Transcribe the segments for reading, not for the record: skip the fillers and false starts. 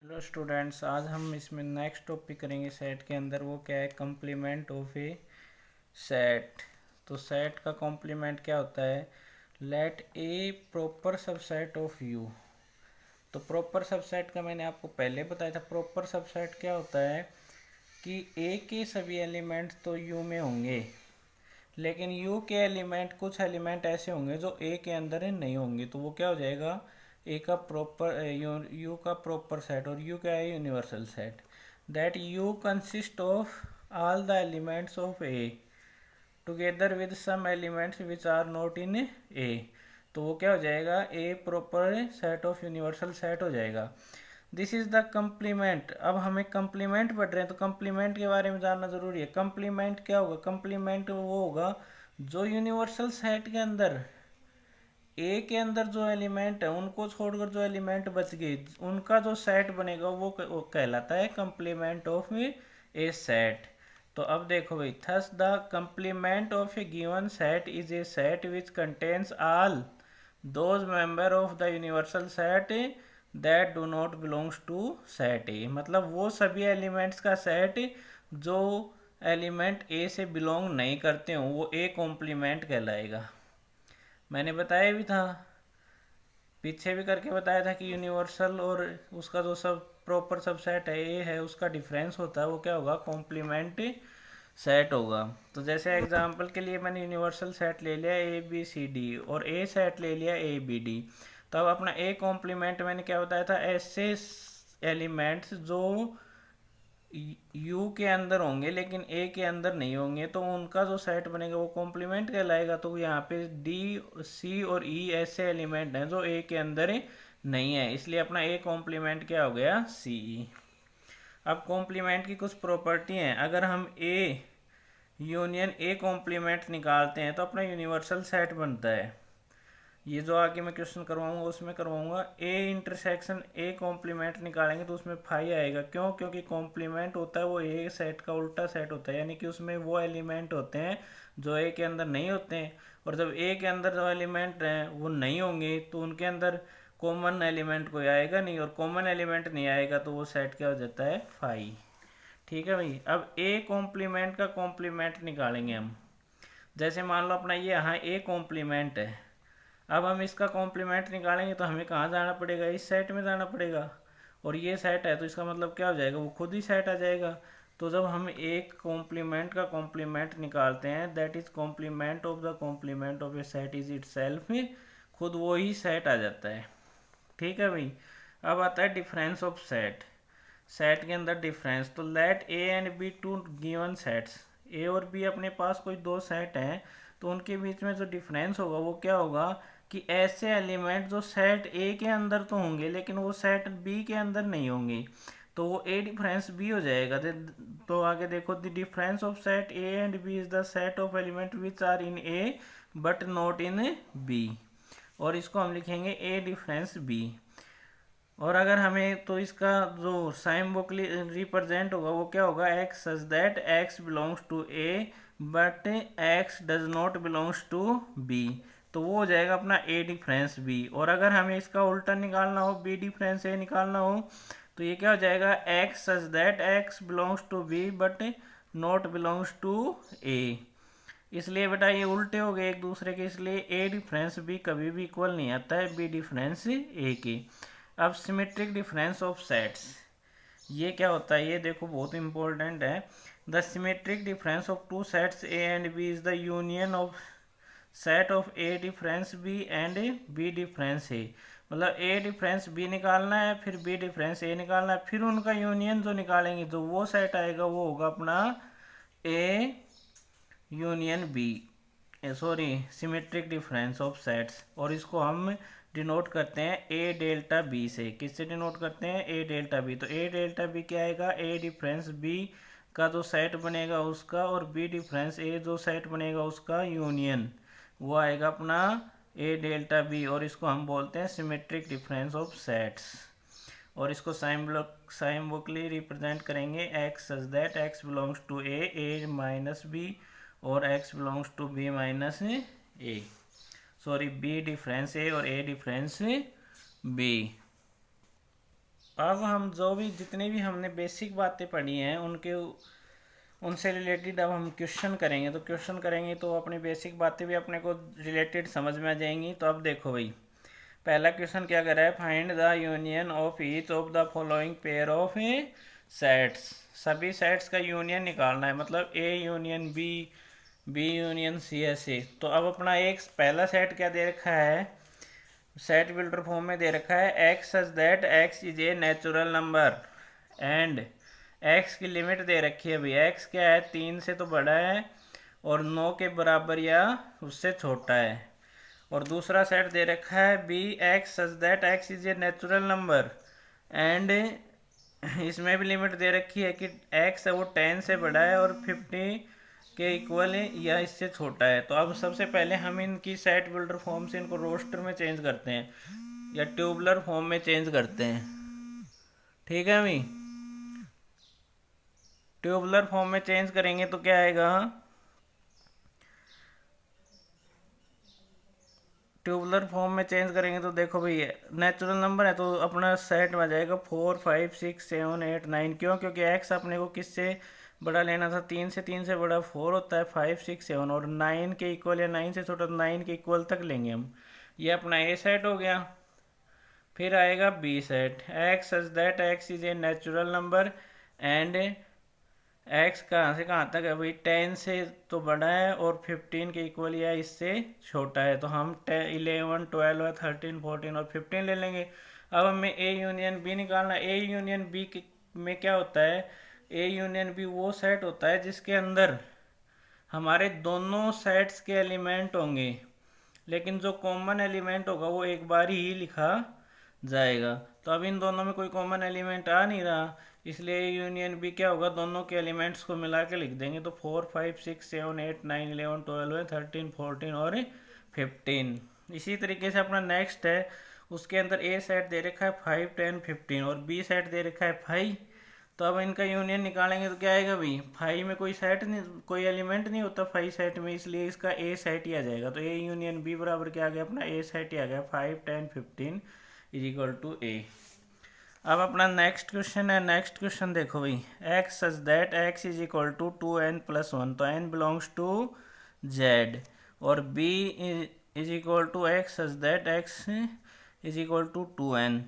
Hello students, आज हम इसमें नेक्स्ट टॉपिक करेंगे सेट के अंदर। वो क्या है? Complement of a set. तो सेट का कॉम्प्लीमेंट क्या होता है? Let A proper subset of U. तो प्रॉपर सबसेट का मैंने आपको पहले बताया था। प्रॉपर सबसेट क्या होता है कि ए के सभी एलिमेंट तो यू में होंगे, लेकिन यू के एलिमेंट, कुछ एलिमेंट ऐसे होंगे जो ए के अंदर ही नहीं होंगे। तो वो क्या हो जाएगा? ए का प्रॉपर, यू का प्रॉपर सेट। और यू क्या है? Universal set. That U consist of all the elements of A together with some elements which are not in A. तो वो क्या हो जाएगा? A proper set of universal set हो जाएगा। This is the complement. अब हमें कम्प्लीमेंट पढ़ रहे हैं तो कम्प्लीमेंट के बारे में जानना जरूरी है। कम्प्लीमेंट क्या होगा? कम्प्लीमेंट वो होगा जो यूनिवर्सल सेट के अंदर ए के अंदर जो एलिमेंट है उनको छोड़कर जो एलिमेंट बच गए, उनका जो सेट बनेगा वो कहलाता है कम्प्लीमेंट ऑफ ए सेट। तो अब देखो भाई, thus the complement of a given set is a set which contains all those member of the universal set that do not belongs to set A. मतलब वो सभी एलिमेंट्स का set जो element ए से बिलोंग नहीं करते हो वो ए कॉम्प्लीमेंट कहलाएगा। मैंने बताया भी था, पीछे भी करके बताया था कि यूनिवर्सल और उसका जो सब प्रॉपर सबसेट है ए है, उसका डिफरेंस होता है वो क्या होगा? कॉम्प्लीमेंट सेट होगा। तो जैसे एग्जांपल के लिए मैंने यूनिवर्सल सेट ले लिया ए बी सी डी और ए सेट ले लिया ए बी डी। तो अब अपना ए कॉम्प्लीमेंट मैंने क्या बताया था? ऐसे एलिमेंट्स जो यू के अंदर होंगे लेकिन ए के अंदर नहीं होंगे, तो उनका जो सेट बनेगा वो कॉम्प्लीमेंट कहलाएगा। तो यहाँ पे डी, सी और ई ऐसे एलिमेंट हैं जो ए के अंदर नहीं है, इसलिए अपना ए कॉम्प्लीमेंट क्या हो गया? सी। अब कॉम्प्लीमेंट की कुछ प्रॉपर्टी हैं। अगर हम ए यूनियन ए कॉम्प्लीमेंट निकालते हैं तो अपना यूनिवर्सल सेट बनता है। ये जो आगे मैं क्वेश्चन करवाऊंगा उसमें करवाऊंगा। ए इंटरसेक्शन ए कॉम्प्लीमेंट निकालेंगे तो उसमें फाई आएगा। क्यों? क्योंकि कॉम्प्लीमेंट होता है वो ए सेट का उल्टा सेट होता है, यानी कि उसमें वो एलिमेंट होते हैं जो ए के अंदर नहीं होते हैं। और जब ए के अंदर जो एलिमेंट हैं वो नहीं होंगे तो उनके अंदर कॉमन एलिमेंट कोई आएगा नहीं, और कॉमन एलिमेंट नहीं आएगा तो वो सेट क्या हो जाता है? फाई। ठीक है भाई। अब ए कॉम्प्लीमेंट का कॉम्प्लीमेंट निकालेंगे हम। जैसे मान लो अपना ये यहाँ ए कॉम्प्लीमेंट है। अब हम इसका कॉम्प्लीमेंट निकालेंगे तो हमें कहाँ जाना पड़ेगा? इस सेट में जाना पड़ेगा। और ये सेट है तो इसका मतलब क्या हो जाएगा? वो खुद ही सेट आ जाएगा। तो जब हम एक कॉम्प्लीमेंट का कॉम्प्लीमेंट निकालते हैं, that is complement of the complement of a set is itself, खुद वो ही सेट आ जाता है। ठीक है भाई। अब आता है डिफरेंस ऑफ सेट। सेट के अंदर डिफरेंस। तो let A and B two given sets. A और बी अपने पास कोई दो सेट हैं, तो उनके बीच में जो डिफरेंस होगा वो क्या होगा कि ऐसे एलिमेंट जो सेट ए के अंदर तो होंगे लेकिन वो सेट बी के अंदर नहीं होंगे, तो वो ए डिफरेंस बी हो जाएगा। तो आगे देखो, the difference of set A and B is the set of element which are in A but not in B. और इसको हम लिखेंगे ए डिफरेंस बी। और अगर हमें तो इसका जो साइम्बोकली रिप्रेजेंट होगा वो क्या होगा? X such that x belongs to A but x does not belongs to B. तो वो हो जाएगा अपना ए डिफरेंस बी। और अगर हमें इसका उल्टा निकालना हो, बी डिफरेंस ए निकालना हो, तो ये क्या हो जाएगा? X such that x belongs to B but not belongs to A. इसलिए बेटा ये उल्टे हो गए एक दूसरे के, इसलिए ए डिफरेंस बी कभी भी इक्वल नहीं आता है बी डिफरेंस ए के। अब सिमेट्रिक डिफरेंस ऑफ सेट्स, ये क्या होता है? ये देखो बहुत इंपॉर्टेंट है। The symmetric difference of two sets A and B is the union of set of A difference B and B difference A. मतलब ए डिफरेंस बी निकालना है, फिर बी डिफरेंस ए निकालना है, फिर उनका यूनियन जो निकालेंगे जो वो सेट आएगा वो होगा अपना A union B, sorry symmetric difference of sets. और इसको हम डिनोट करते हैं ए डेल्टा बी से। किससे डिनोट करते हैं? ए डेल्टा बी। तो ए डेल्टा बी क्या आएगा? ए डिफरेंस बी का जो सेट बनेगा उसका, और बी डिफरेंस ए जो सेट बनेगा उसका यूनियन, वो आएगा अपना ए डेल्टा बी। और इसको हम बोलते हैं सिमेट्रिक डिफरेंस ऑफ सेट्स। और इसको साइम्बोकली रिप्रेजेंट करेंगे x such that x belongs to A minus B, और x belongs to B minus A, sorry B difference A और ए डिफरेंस बी। अब हम जो भी जितनी भी हमने बेसिक बातें पढ़ी हैं उनसे रिलेटेड अब हम क्वेश्चन करेंगे। तो क्वेश्चन करेंगे तो अपनी बेसिक बातें भी अपने को रिलेटेड समझ में आ जाएंगी। तो अब देखो भाई, पहला क्वेश्चन क्या कर रहा है, find the union of each of the following pair of sets. सभी सेट्स का यूनियन निकालना है, मतलब A union B, B union C, ऐसे। तो अब अपना एक पहला सेट क्या दे रखा है, सेट बिल्डर फॉर्म में दे रखा है x such that x is a natural number and x की लिमिट दे रखी है भाई, एक्स क्या है 3 से तो बड़ा है और 9 के बराबर या उससे छोटा है। और दूसरा सेट दे रखा है B x such that x is a natural number and इसमें भी लिमिट दे रखी है कि एक्स है वो 10 से बड़ा है और 50 के इक्वल है या इससे छोटा है। तो अब सबसे पहले हम इनकी सेट बिल्डर फॉर्म से इनको रोस्टर में चेंज करते हैं या ट्यूबुलर फॉर्म में चेंज करते हैं। ठीक है भाई, ट्यूबुलर फॉर्म में चेंज करेंगे तो क्या आएगा, ट्यूबुलर फॉर्म में चेंज करेंगे तो देखो भाई नेचुरल नंबर है तो अपना सेट में आ जाएगा 4 5 6 7 8 9। क्यों, क्योंकि एक्स अपने को किससे बड़ा लेना था, 3 से बड़ा 4 होता है, 5 6 7 और 9 के इक्वल या 9 से छोटा, 9 के इक्वल तक लेंगे हम। ये अपना ए सेट हो गया। फिर आएगा B set, x such that x is a natural number and x कहाँ से कहाँ तक है भाई, 10 से तो बड़ा है और 15 के इक्वल या इससे छोटा है। तो हम 11 12 13 14 और 15 ले लेंगे। अब हमें ए यूनियन बी निकालना। ए यूनियन बी में क्या होता है, ए यूनियन बी वो सेट होता है जिसके अंदर हमारे दोनों सेट्स के एलिमेंट होंगे, लेकिन जो कॉमन एलिमेंट होगा वो एक बार ही लिखा जाएगा। तो अब इन दोनों में कोई कॉमन एलिमेंट आ नहीं रहा, इसलिए यूनियन भी क्या होगा, दोनों के एलिमेंट्स को मिला के लिख देंगे। तो 4 5 6 7 8 9 11 12 13 14 और 15। इसी तरीके से अपना नेक्स्ट है, उसके अंदर ए सेट दे रखा है 5 10 15 और बी सेट दे रखा है 5। तो अब इनका यूनियन निकालेंगे तो क्या आएगा भाई, 5 में कोई सेट नहीं, कोई एलिमेंट नहीं होता 5 सेट में, इसलिए इसका ए सेट ही आ जाएगा। तो ए यूनियन बी बराबर क्या आ गया, अपना ए सेट ही आ गया, 5 10 15 इज इक्वल टू ए। अब अपना नेक्स्ट क्वेश्चन है, नेक्स्ट क्वेश्चन देखो भाई, x such that x is equal to 2n+1, तो n बिलोंग्स टू जेड, और B is equal to x such that x is equal to 2n,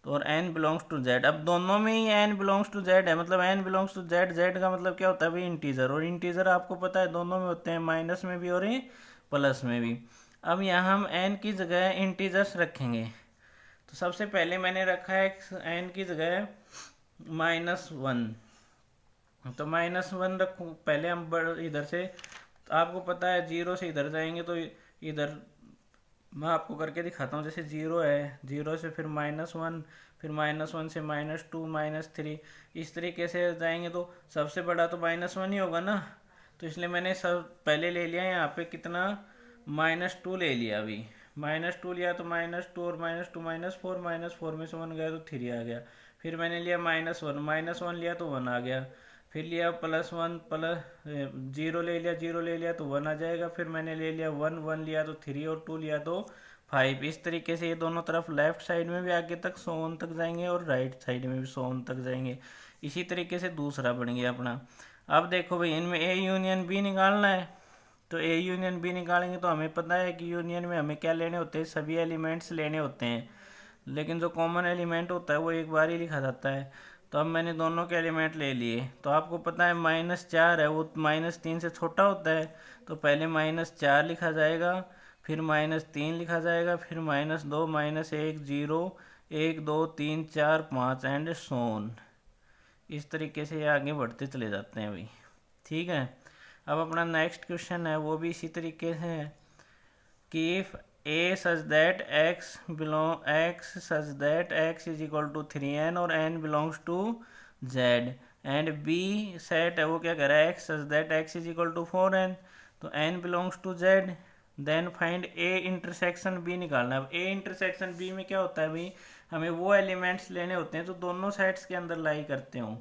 तो और n belongs to Z. अब दोनों में ही n बिलोंग्स टू जेड है, मतलब n belongs to Z, Z का मतलब क्या होता है भाई, इंटीजर, और इंटीजर आपको पता है दोनों में होते हैं, माइनस में भी और प्लस में भी। अब यहाँ हम n की जगह इंटीजर्स रखेंगे। तो सबसे पहले मैंने रखा है n की जगह -1, तो -1 रखूँ पहले हम इधर से। तो आपको पता है 0 से इधर जाएंगे तो इधर मैं आपको करके दिखाता हूँ, जैसे 0 है, 0 से फिर -1, फिर -1 से -2 -3, इस तरीके से जाएंगे। तो सबसे बड़ा तो -1 ही होगा ना, तो इसलिए मैंने सब पहले ले लिया यहाँ पे कितना, -2 ले लिया। अभी -2 लिया तो -2 और -2 -4, -4 में से 1 गया तो 3 आ गया। फिर मैंने लिया -1 लिया तो 1 आ गया। फिर लिया +1 0 ले लिया, 0 ले लिया तो 1 आ जाएगा। फिर मैंने ले लिया 1 लिया तो 3 और 2 लिया तो 5। इस तरीके से ये दोनों तरफ लेफ्ट साइड में भी आगे तक 100 तक जाएंगे और राइट साइड में भी 100 तक जाएंगे। इसी तरीके से दूसरा बन गया अपना। अब देखो भाई, इनमें ए यूनियन बी निकालना है, तो ए यूनियन बी निकालेंगे तो हमें पता है कि यूनियन में हमें क्या लेने होते हैं, सभी एलिमेंट्स लेने होते हैं, लेकिन जो कॉमन एलिमेंट होता है वो एक बार ही लिखा जाता है। तो अब मैंने दोनों के एलिमेंट ले लिए। तो आपको पता है -4 है, वो -3 से छोटा होता है, तो पहले -4 लिखा जाएगा, फिर -3 लिखा जाएगा, फिर -2 -1 0 1 2 3 4 5 एंड सोन। इस तरीके से ये आगे बढ़ते चले जाते हैं भाई। ठीक है, अब अपना नेक्स्ट क्वेश्चन है वो भी इसी तरीके से है कि if A such that x such that x is equal to 3n और n belongs to Z, and B set है वो क्या कह रहा है, x such that x is equal to 4n, तो n belongs to Z, then find A intersection B निकालना है। अब ए इंटरसेक्शन बी में क्या होता है भाई, हमें वो एलिमेंट्स लेने होते हैं जो दोनों साइड्स के अंदर लाई करते हों,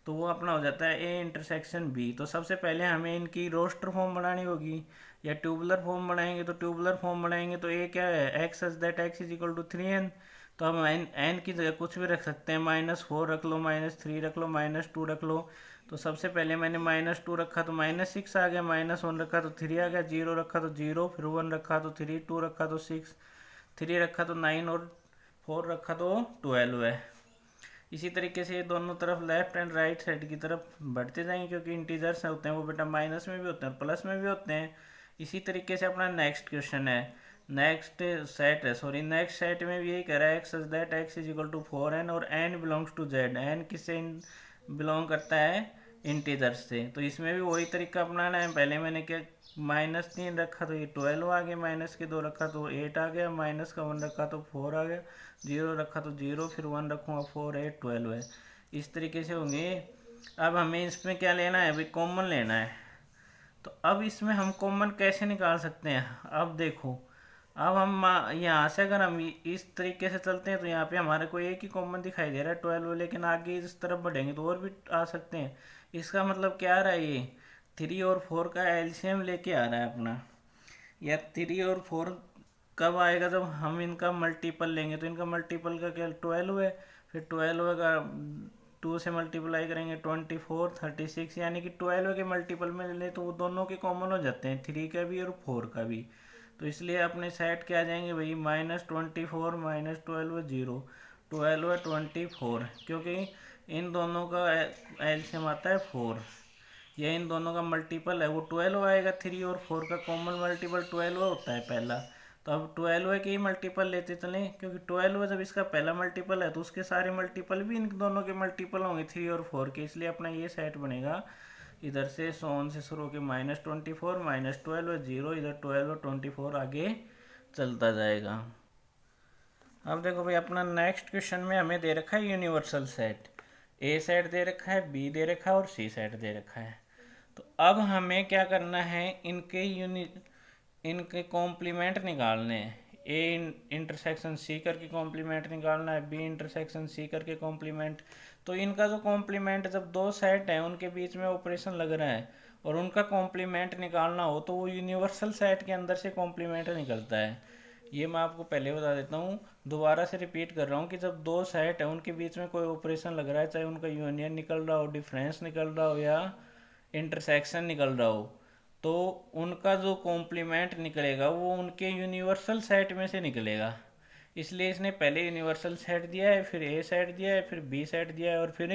तो वो अपना हो जाता है ए इंटरसेक्शन बी। तो सबसे पहले हमें इनकी रोस्टर फॉर्म बनानी होगी या ट्यूबुलर फॉर्म बनाएंगे। तो ट्यूबुलर फॉर्म बनाएंगे तो ए क्या है, x such that x is equal to 3n, तो हम एन की जगह कुछ भी रख सकते हैं, -4 रख लो, -3 रख लो, -2 रख लो। तो सबसे पहले मैंने -2 रखा तो -6 आ गया, -1 रखा तो 3 आ गया, 0 रखा तो 0, फिर 1 रखा तो 3, 2 रखा तो 6, 3 रखा तो 9 और 4 रखा तो 12 है। इसी तरीके से ये दोनों तरफ लेफ्ट एंड राइट साइड की तरफ बढ़ते जाएंगे, क्योंकि इंटीजर्स होते हैं वो बेटा माइनस में भी होते हैं प्लस में भी होते हैं। इसी तरीके से अपना नेक्स्ट क्वेश्चन है, नेक्स्ट सेट में भी यही कह रहा है, x that x is equal to 4n और n belongs to z। n किससे बिलोंग करता है, इंटीजर्स से। तो इसमें भी वही तरीका अपनाना है। पहले मैंने क्या -3 रखा तो ये 12 आ गया, -2 रखा तो 8 आ गया, -1 रखा तो 4 आ गया, 0 रखा तो 0, फिर 1 रखूँगा 4, 8, 12 है। इस तरीके से होंगे। अब हमें इसमें क्या लेना है भाई, कॉमन लेना है। तो अब इसमें हम कॉमन कैसे निकाल सकते हैं, अब देखो, अब हम यहाँ से अगर हम इस तरीके से चलते हैं तो यहाँ पे हमारे को एक ही कॉमन दिखाई दे रहा है 12, लेकिन आगे इस तरफ बढ़ेंगे तो और भी आ सकते हैं। इसका मतलब क्या आ रहा है, ये 3 और 4 का एलसीएम लेके आ रहा है अपना। या 3 और 4 कब आएगा, जब हम इनका मल्टीपल लेंगे। तो इनका मल्टीपल का क्या 12 है, फिर 12 का 2 से मल्टीप्लाई करेंगे 24, 36, यानी कि 12 के मल्टीपल में ले तो वो दोनों के कॉमन हो जाते हैं, 3 का भी और 4 का भी। तो इसलिए अपने सेट क्या आ जाएंगे भाई, -24 -12 0, 12 24, क्योंकि इन दोनों का एलसीएम आता है 4। ये इन दोनों का मल्टीपल है वो 12 आएगा, 3 और 4 का कॉमन मल्टीपल 12 होता है पहला। तो अब 12 के ही मल्टीपल लेते चलें, क्योंकि 12 जब इसका पहला मल्टीपल है तो उसके सारे मल्टीपल भी इन दोनों के मल्टीपल होंगे 3 और 4 के। इसलिए अपना ये सेट बनेगा, इधर से सोन से शुरू होकर -24 -12 0, इधर 12 24 आगे चलता जाएगा। अब देखो भाई, अपना नेक्स्ट क्वेश्चन में हमें दे रखा है यूनिवर्सल सेट। ए सेट दे रखा है, बी दे रखा है और सी सेट दे रखा है। तो अब हमें क्या करना है, इनके कॉम्प्लीमेंट निकालने हैं। ए इंटरसेक्शन सी करके कॉम्प्लीमेंट निकालना है, बी इंटरसेक्शन सी करके कॉम्प्लीमेंट। तो इनका जो कॉम्प्लीमेंट, जब दो सेट हैं उनके बीच में ऑपरेशन लग रहा है और उनका कॉम्प्लीमेंट निकालना हो तो वो यूनिवर्सल सेट के अंदर से कॉम्प्लीमेंट निकलता है। ये मैं आपको पहले बता देता हूँ, दोबारा से रिपीट कर रहा हूँ कि जब दो सेट है उनके बीच में कोई ऑपरेशन लग रहा है, चाहे उनका यूनियन निकल रहा हो, डिफरेंस निकल रहा हो या इंटरसेक्शन निकल रहा हो, तो उनका जो कॉम्प्लीमेंट निकलेगा वो उनके यूनिवर्सल सेट में से निकलेगा। इसलिए इसने पहले यूनिवर्सल सेट दिया है, फिर ए सेट दिया है, फिर बी सेट दिया है और फिर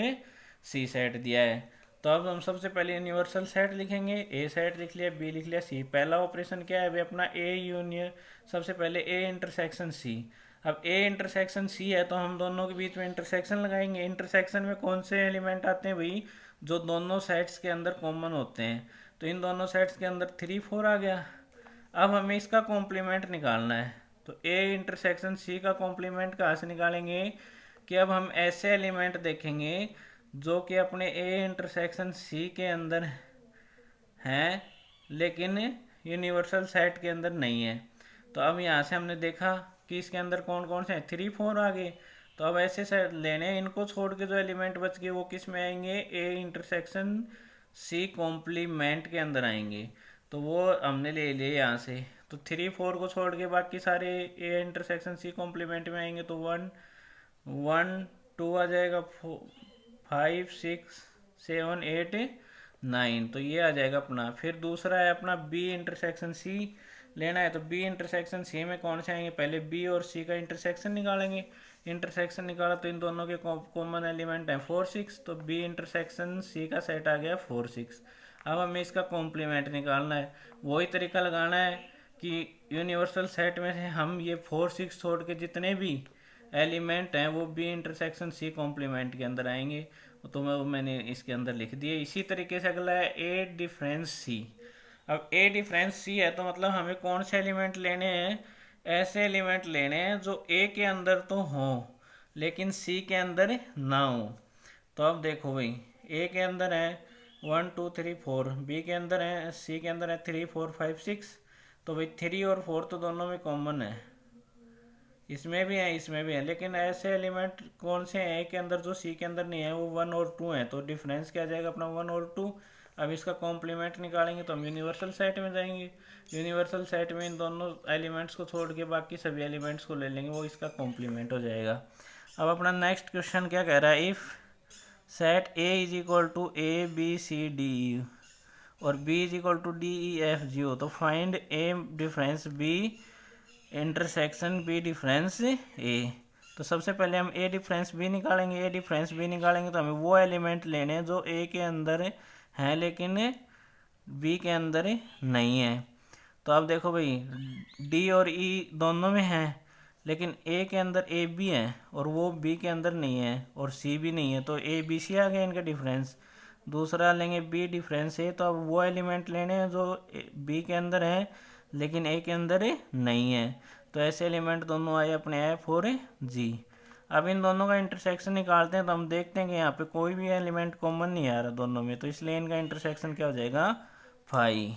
सी सेट दिया है। तो अब हम सबसे पहले यूनिवर्सल सेट लिखेंगे, ए सेट लिख लिया, बी लिख लिया, सी। पहला ऑपरेशन क्या है भाई अपना, ए यूनियन, सबसे पहले ए इंटरसेक्शन सी। अब ए इंटरसेक्शन सी है तो हम दोनों के बीच में इंटरसेक्शन लगाएंगे। इंटरसेक्शन में कौन से एलिमेंट आते हैं भाई, जो दोनों सेट्स के अंदर कॉमन होते हैं। तो इन दोनों सेट्स के अंदर 3 4 आ गया। अब हमें इसका कॉम्प्लीमेंट निकालना है। तो ए इंटरसेक्शन सी का कॉम्प्लीमेंट कहाँ से निकालेंगे, कि अब हम ऐसे एलिमेंट देखेंगे जो कि अपने ए इंटरसेक्शन सी के अंदर हैं लेकिन यूनिवर्सल सेट के अंदर नहीं है। तो अब यहाँ से हमने देखा कि इसके अंदर कौन कौन से हैं, 3 4 आ गए। तो अब ऐसे सेट लेने, इनको छोड़ के जो एलिमेंट बच गए वो किस में आएंगे, ए इंटरसेक्शन सी कॉम्प्लीमेंट के अंदर आएंगे। तो वो हमने ले लिए यहाँ से। तो 3 4 को छोड़ के बाकी सारे ए इंटरसेक्शन सी कॉम्प्लीमेंट में आएंगे। तो 1 1 2 आ जाएगा, 5 6 7 8 9, तो ये आ जाएगा अपना। फिर दूसरा है अपना बी इंटरसेक्शन सी लेना है। तो बी इंटरसेक्शन सी में कौन से आएंगे, पहले बी और सी का इंटरसेक्शन निकालेंगे। इंटरसेक्शन निकाला तो इन दोनों के कॉमन एलिमेंट हैं 4 6, तो बी इंटरसेक्शन सी का सेट आ गया 4 6। अब हमें इसका कॉम्प्लीमेंट निकालना है। वही तरीका लगाना है कि यूनिवर्सल सेट में से हम ये 4 6 छोड़ के जितने भी एलिमेंट हैं वो बी इंटरसेक्शन सी कॉम्प्लीमेंट के अंदर आएंगे। तो मैंने इसके अंदर लिख दिए। इसी तरीके से अगला है ए डिफरेंस सी। अब ए डिफरेंस सी है तो मतलब हमें कौन से एलिमेंट लेने हैं, ऐसे एलिमेंट लेने हैं जो ए के अंदर तो हों लेकिन सी के अंदर ना हो। तो अब देखो भाई, ए के अंदर है 1 2 3 4, बी के अंदर है, सी के अंदर है 3 4 5 6। तो भाई 3 और 4 तो दोनों में कॉमन है, इसमें भी है इसमें भी है, लेकिन ऐसे एलिमेंट कौन से हैं ए के अंदर जो सी के अंदर नहीं है, वो 1 और 2 हैं। तो डिफरेंस क्या आ जाएगा अपना 1 और 2। अब इसका कॉम्प्लीमेंट निकालेंगे तो हम यूनिवर्सल सेट में जाएंगे। यूनिवर्सल सेट में इन दोनों एलिमेंट्स को छोड़ के बाकी सभी एलिमेंट्स को ले लेंगे, वो इसका कॉम्प्लीमेंट हो जाएगा। अब अपना नेक्स्ट क्वेश्चन क्या कह रहा है, if set A is equal to A B C D E और B is equal to D E F G हो, तो find A difference B intersection B difference A. तो सबसे पहले हम ए डिफरेंस बी निकालेंगे। ए डिफरेंस बी निकालेंगे तो हमें वो एलिमेंट लेने हैं जो ए के अंदर हैं लेकिन बी के अंदर नहीं है। तो अब देखो भाई, डी और ई दोनों में हैं लेकिन ए के अंदर ए भी है और वो बी के अंदर नहीं है और सी भी नहीं है, तो ए बी सी आ गया इनका डिफरेंस। दूसरा लेंगे बी डिफरेंस ए, तो अब वो एलिमेंट लेने हैं जो बी के अंदर है लेकिन ए के अंदर नहीं है। तो ऐसे एलिमेंट दोनों आए अपने एफ और जी। अब इन दोनों का इंटरसेक्शन निकालते हैं तो हम देखते हैं कि यहाँ पे कोई भी एलिमेंट कॉमन नहीं आ रहा दोनों में, तो इसलिए इनका इंटरसेक्शन क्या हो जाएगा, 5।